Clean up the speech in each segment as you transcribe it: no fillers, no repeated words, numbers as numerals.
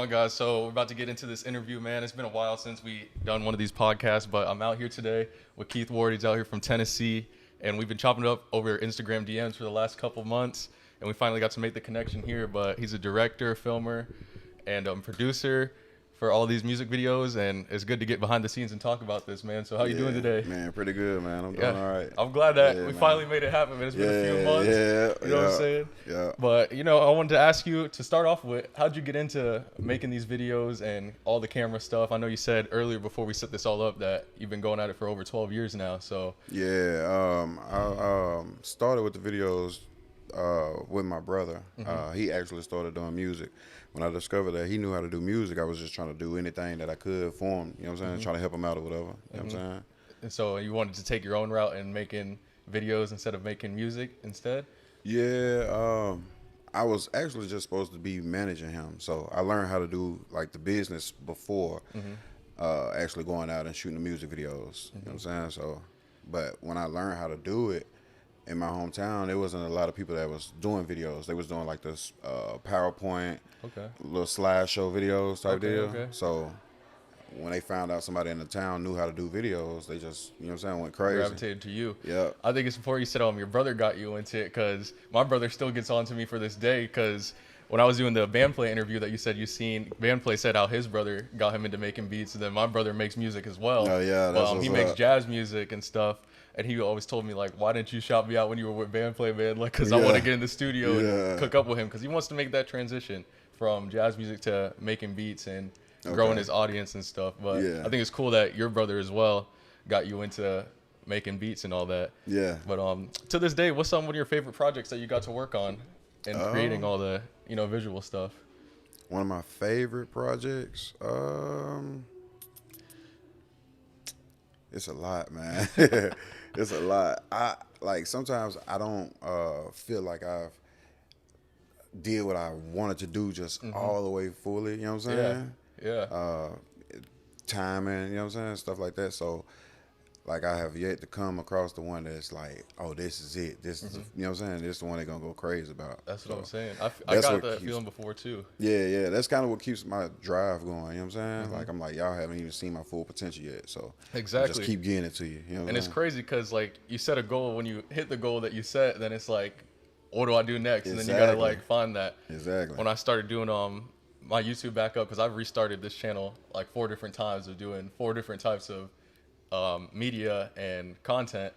going, guys? So we're about to get into this interview, man. It's been a while since we done one of these podcasts, but I'm out here today with Keith Ward. He's out here from Tennessee, and we've been chopping it up over Instagram DMs for the last couple months, and we finally got to make the connection here. But he's a director, filmer, and producer for all these music videos, and it's good to get behind the scenes and talk about this, man. So how you doing today? Man, pretty good, man. I'm doing all right. I'm glad that we finally made it happen, man. It's been a few months. You know what I'm saying? Yeah. But, I wanted to ask you to start off with, how'd you get into making these videos and all the camera stuff? I know you said earlier before we set this all up that you've been going at it for over 12 years now. So I started with the videos with my brother. He actually started doing music. When I discovered that he knew how to do music, I was just trying to do anything that I could for him, you know what I'm saying? Trying to help him out or whatever, you know what I'm saying? And so you wanted to take your own route and making videos instead of making music instead? Yeah, I was actually just supposed to be managing him. So I learned how to do like the business before actually going out and shooting the music videos, you know what I'm saying? So, but when I learned how to do it, in my hometown, there wasn't a lot of people that was doing videos. They was doing like this PowerPoint, little slideshow videos type deal. So when they found out somebody in the town knew how to do videos, they just, you know what I'm saying, went crazy. Gravitated to you. Yeah. I think it's before you said, your brother got you into it, because my brother still gets on to me for this day, because when I was doing the Bandplay interview that you said you've seen, Bandplay said how his brother got him into making beats, and then my brother makes music as well. Oh, yeah. That's he makes jazz music and stuff. And he always told me, like, why didn't you shout me out when you were with Bandplay, man? Like, because I want to get in the studio and cook up with him, because he wants to make that transition from jazz music to making beats and growing his audience and stuff. But I think it's cool that your brother as well got you into making beats and all that. Yeah. But to this day, what's some of your favorite projects that you got to work on and creating all the, visual stuff? One of my favorite projects, it's a lot, man. It's a lot. Sometimes I don't feel like I've did what I wanted to do just all the way fully, you know what I'm saying? Yeah. Timing, you know what I'm saying? Stuff like that. So like I have yet to come across the one that's like, oh, this is it. This is, you know what I'm saying? This is the one they're going to go crazy about. That's what I'm saying. I got that feeling before too. Yeah. That's kind of what keeps my drive going, you know what I'm saying? Like I'm like, y'all haven't even seen my full potential yet. So exactly. I just keep getting it to you. You know what and it's crazy because like you set a goal. When you hit the goal that you set, then it's like, what do I do next? And then you got to like find that. Exactly. When I started doing my YouTube back up, because I've restarted this channel like 4 different times of doing 4 different types of media and content,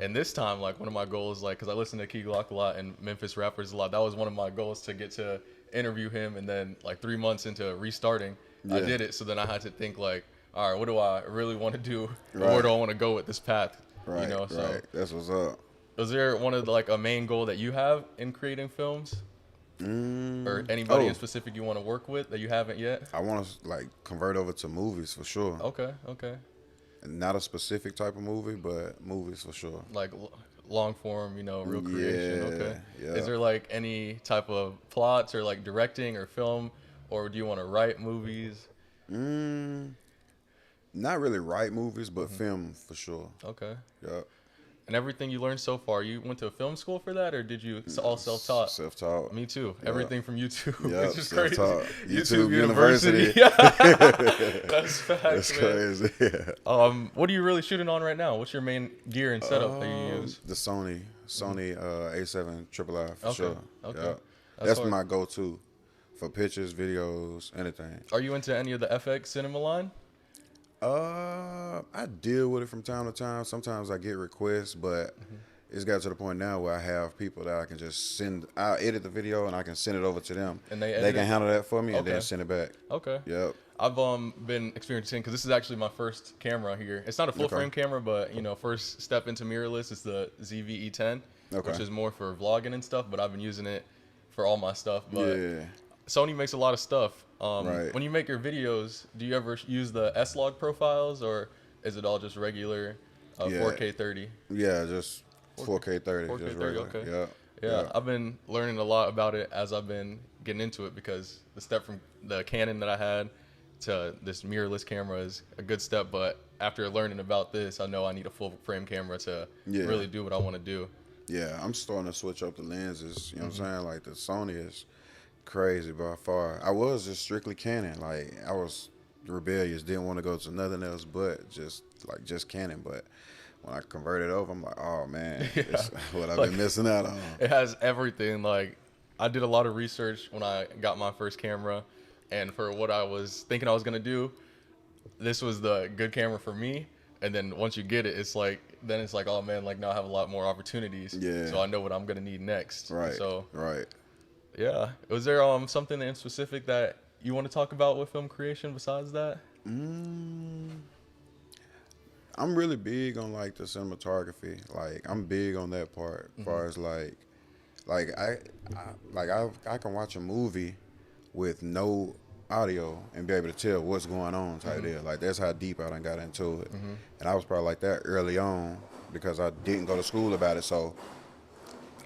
and this time like one of my goals, like because I listen to Key Glock a lot and Memphis rappers a lot, that was one of my goals, to get to interview him. And then like 3 months into restarting, I did it. So then I had to think like, all right, what do I really want to do? Where do I want to go with this path? So that's what's up. Was there one of like a main goal that you have in creating films? Or anybody in specific you want to work with that you haven't yet? I want to like convert over to movies for sure. Okay. Not a specific type of movie, but movies for sure. Like long form, real creation. Yeah. Is there like any type of plots or like directing or film, or do you want to write movies? Not really write movies, but film for sure. Okay. Yeah. And everything you learned so far, you went to a film school for that, or did you all self-taught? Self-taught. Me too. Yeah. Everything from YouTube. Yeah, it's just crazy. YouTube University. That's facts. That's crazy. What are you really shooting on right now? What's your main gear and setup that you use? The Sony A7 III for sure. Okay. Yeah. That's my go-to for pictures, videos, anything. Are you into any of the FX cinema line? I deal with it from time to time. Sometimes I get requests, but it's got to the point now where I have people that I can just send. I'll edit the video and I can send it over to them. And they can handle that for me and then send it back. Okay. Yep. I've been experiencing, because this is actually my first camera here. It's not a full frame camera, but first step into mirrorless is the ZV-E10, which is more for vlogging and stuff. But I've been using it for all my stuff. But Sony makes a lot of stuff. When you make your videos, do you ever use the S-Log profiles, or is it all just regular 4K 30? Yeah, just 4K 30. 4K just 30, regular. okay. Yeah, I've been learning a lot about it as I've been getting into it, because the step from the Canon that I had to this mirrorless camera is a good step. But after learning about this, I know I need a full frame camera to really do what I want to do. Yeah, I'm starting to switch up the lenses. You know what I'm saying? Like the Sony is crazy by far. I was just strictly Canon. Like I was rebellious, didn't want to go to nothing else but just Canon. But when I converted over, I'm like, oh man, Yeah. it's what I've Like been missing out on. it has everything. Like I did a lot of research when I got my first camera, and for what I was thinking I was gonna do, this was the good camera for me. And then once you get it, it's like, oh man, like now I have a lot more opportunities. Yeah. So I know what I'm gonna need next. Right. So Right. yeah, was there something in specific that you want to talk about with film creation besides that? Mm, I'm really big on like the cinematography. Like I'm big on that part. As far as like I can watch a movie with no audio and be able to tell what's going on type deal. Like that's how deep I done got into it. And I was probably like that early on because I didn't go to school about it. So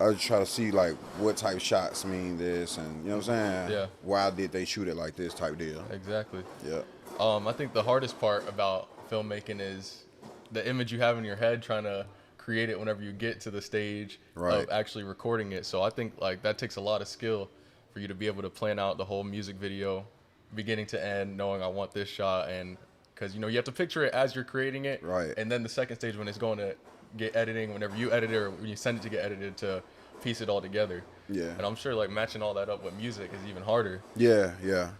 I just try to see like what type shots mean this, and you know what I'm saying? Yeah. Why did they shoot it like this type deal? Exactly. Yeah. I think the hardest part about filmmaking is the image you have in your head, trying to create it whenever you get to the stage Right. of actually recording it. So I think like that takes a lot of skill for you to be able to plan out the whole music video, beginning to end, knowing I want this shot, and because you have to picture it as you're creating it, Right. and then the second stage when it's going to get editing, whenever you edit it or when you send it to get edited, to piece it all together. Yeah. And I'm sure like matching all that up with music is even harder. Yeah, yeah.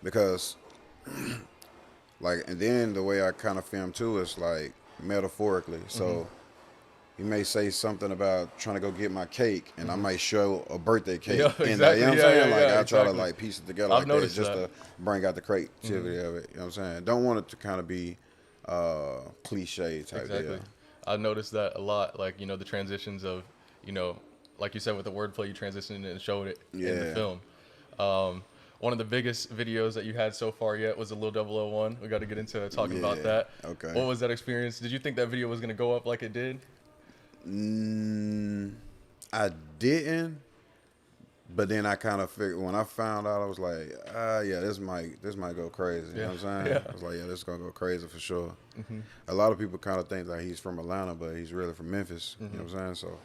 Because like, and then the way I kind of film too is like metaphorically. So he may say something about trying to go get my cake, and I might show a birthday cake. Yeah, And exactly. you know what I'm Yeah, saying? yeah, Like yeah, I try to exactly. like piece it together I've like that noticed just that. to bring out the creativity of it. You know what I'm saying? Don't want it to kind of be cliche type Exactly. deal. I've noticed that a lot. Like, the transitions of, you know, like you said with the wordplay, you transitioned and showed it in the Yeah. film. One of the biggest videos that you had so far yet was the Lil 001. We got to get into talking about Yeah. that. Okay. What was that experience? Did you think that video was going to go up like it did? I didn't, but then I kind of figured when I found out, I was like, yeah, this might go crazy. You know what I'm saying? Yeah. I was like, yeah, this is gonna go crazy for sure. A lot of people kind of think that he's from Atlanta, but he's really from Memphis. You know what I'm saying? So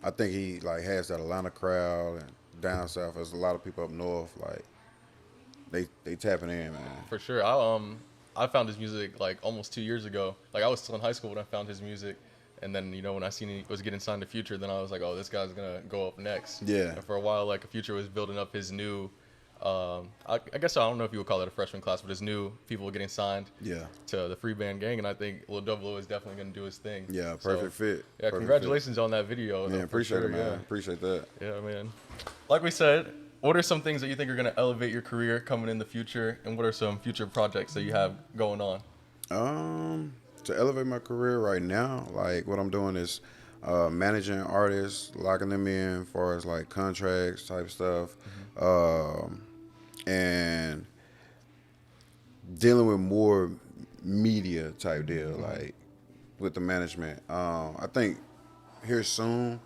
I think he like has that Atlanta crowd, and down south there's a lot of people up north like they tapping in, man. For sure. I found his music like almost 2 years ago. Like I was still in high school when I found his music, and then when I seen he was getting signed to Future, then I was like, oh, this guy's gonna go up next. Yeah. And for a while, like Future was building up his new, I guess I don't know if you would call it a freshman class, but his new people getting signed Yeah. to the free band gang, and I think Lil 000 is definitely gonna do his thing. Yeah, So, perfect fit. Yeah, Perfect congratulations on that video. fit. though, Man, for appreciate sure, it, man. Yeah. Appreciate that. Yeah, man. Like we said, what are some things that you think are going to elevate your career coming in the future, and what are some future projects that you have going on? To elevate my career right now, like what I'm doing is managing artists, locking them in, as far as like contracts type stuff, and dealing with more media type deal, like with the management. I think here soon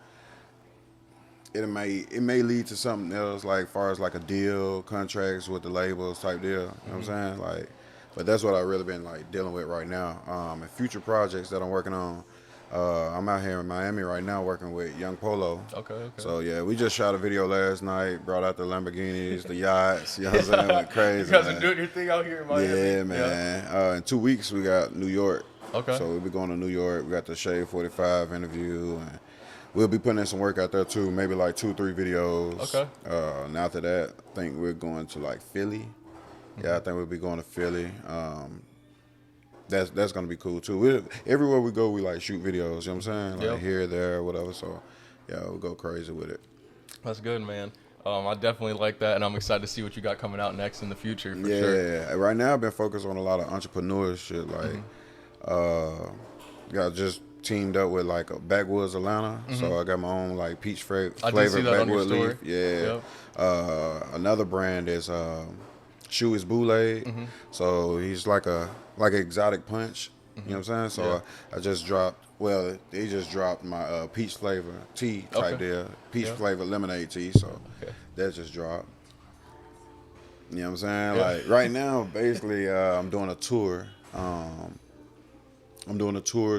it may lead to something else, like far as like a deal, contracts with the labels type deal. You know what I'm saying? Like, but that's what I've really been like dealing with right now. And future projects that I'm working on. I'm out here in Miami right now working with Young Polo. Okay, okay. So yeah, we just shot a video last night. Brought out the Lamborghinis, the yachts. You know what I'm saying? Went crazy. You guys man. are doing your thing out here in Miami. Yeah, man. In 2 weeks we got New York. Okay. So we'll be going to New York. We got the Shade 45 interview, and we'll be putting in some work out there too. Maybe like 2-3 videos. Okay. And after that, I think we're going to like Philly. Yeah, I think we'll be going to Philly. That's gonna be cool too. Everywhere we go, we like shoot videos. You know what I'm saying? Like here, there, whatever. So yeah, we'll go crazy with it. That's good, man. I definitely like that, and I'm excited to see what you got coming out next in the future. For Yeah, sure. right now I've been focused on a lot of entrepreneur shit. Like, got just teamed up with like a Backwoods Atlanta, so I got my own like peach flavored I did see that on your Backwood leaf. story. Yeah. Yep. Another brand is Shoe is Boule. So he's like an exotic punch. You know what I'm saying? So I just dropped. Well, they just dropped my peach flavor tea type deal, peach flavor lemonade tea. So that just dropped. You know what I'm saying? Like right now, basically, I'm doing a tour.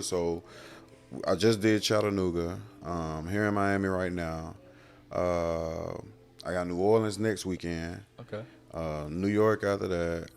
So I just did Chattanooga. Here in Miami right now. I got New Orleans next weekend. Okay. New York after that.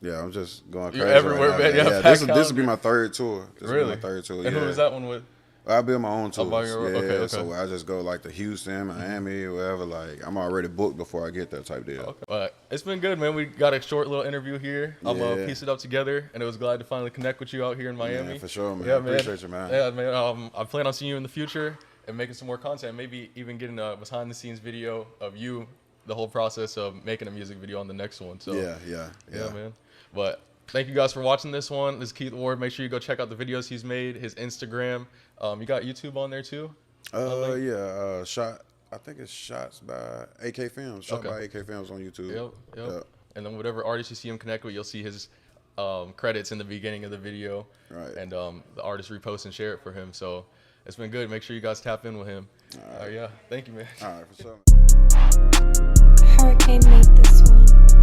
Yeah, I'm just going crazy. You're everywhere, right man. now. Yeah, This packed will be my third tour. This will Really? be my third tour. And yeah. who was that one with? I build my own tours. by your own- okay, okay. So I just go like to Houston, Miami, wherever. Like I'm already booked before I get there type deal. Okay. But it's been good, man. We got a short little interview here. I'm Yeah. piece it up together, and it was glad to finally connect with you out here in Miami. Yeah, for sure, man. Yeah, man. Appreciate you, man. Yeah, man. I plan on seeing you in the future and making some more content. Maybe even getting a behind-the-scenes video of you, the whole process of making a music video on the next one. So Yeah, man. But thank you guys for watching this one. This is Keith Ward. Make sure you go check out the videos he's made, his Instagram. You got YouTube on there too? Shot. I think it's shots by AK Films. Shot by AK Films on YouTube. Yep. And then whatever artist you see him connect with, you'll see his credits in the beginning of the video. Right. And the artist repost and share it for him. So it's been good. Make sure you guys tap in with him. All right. Yeah. Thank you, man. All right, for sure. Hurricane made this one.